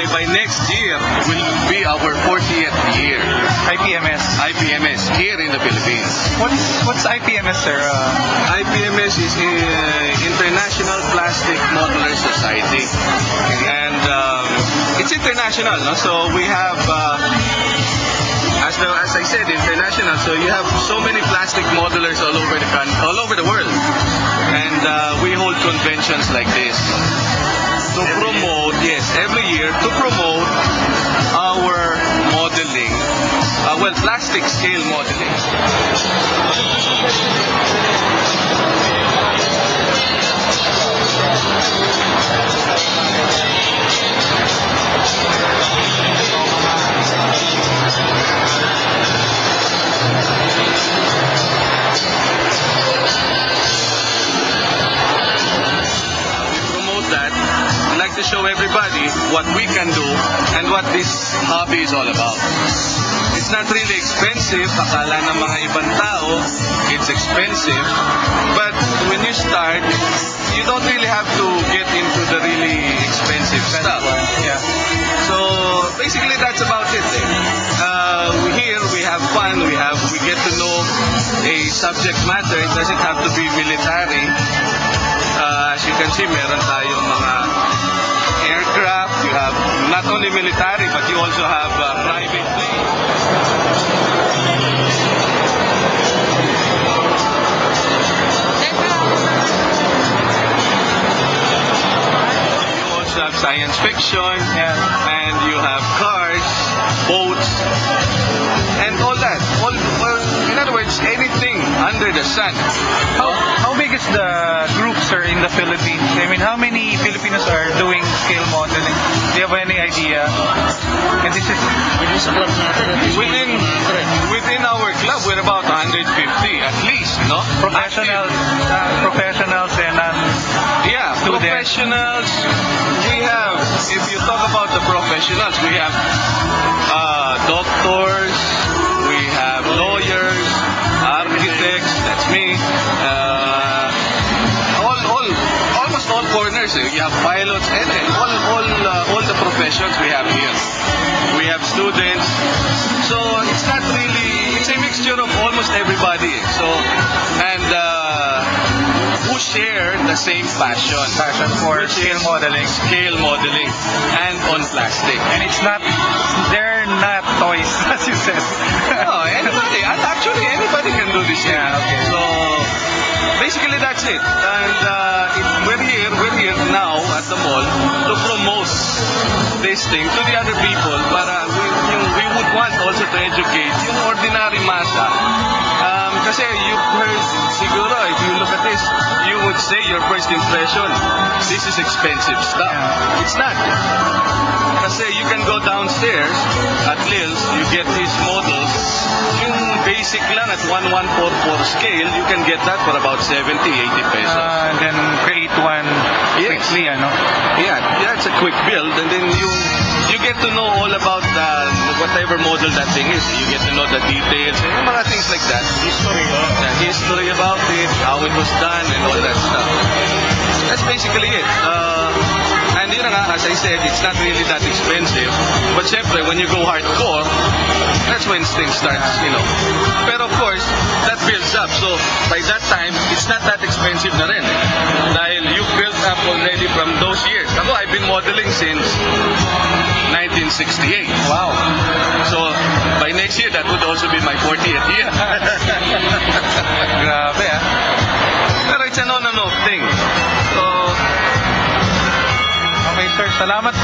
say by next year will be our 40th year. IPMS here in the Philippines. What's IPMS, sir? IPMS is International Plastic Modeler Society, and it's international. No? So we have, as I said, international. So you have so many plastic modelers all over the world, and we hold conventions like this to promote, every year to promote our modeling, plastic scale modeling. To show everybody what we can do and what this hobby is all about. It's not really expensive. Akala ng mga ibang tao, it's expensive. But when you start, you don't really have to get into the really expensive stuff. Yeah. So basically that's about it. Here we have fun. We get to know a subject matter. It doesn't have to be military. As you can see, meron tayong mga aircraft. You have not only military, but you also have private planes. You also have science fiction, and you have cars, boats, and all that. In other words, anything under the sun. How big is the group, sir, in the Philippines? I mean, how many Filipinos are doing scale modeling? Do you have any idea? And this is within our club, we're about 150 at least, no? Professionals and students. Professionals. We have, if you talk about the professionals, we have doctors, we have lawyers, architects, that's me. Almost all corners. You have pilots, and all the professions we have here. We have students. So it's not really, it's a mixture of almost everybody. So, and who share the same passion for scale modeling. And on plastic. And they're not toys, as you said. No, anybody. And actually, anybody can do this. Yeah, okay. So basically, that's it. And we're here now at the mall to promote this thing to the other people. Para we would want also to educate yung ordinary masa. Kasi you've heard, siguro, if you look at this, you would say your first impression, this is expensive stuff. Yeah. It's not. Kasi you can go downstairs at Lil's, you get these models. Yung basic lang at 1144 scale, you can get that for about 70, 80 pesos. And then create one quickly, ano? Yeah, it's a quick build, and then you get to know all about whatever model that thing is. You get to know the details, and mga things like that. History about it, how it was done, and all that stuff. That's basically it. And yun nga, as I said, it's not really that expensive. But syempre, when you go hardcore, that's when things start, Pero of course, that builds up. So by that time, it's not that expensive na rin. Dahil you built up already from those years. Ako, I've been modeling since 1968. Wow. So by next year, that would also be my 40th year. Grabe, ah. Pero it's an on and off thing. So, okay, sir. Salamat po.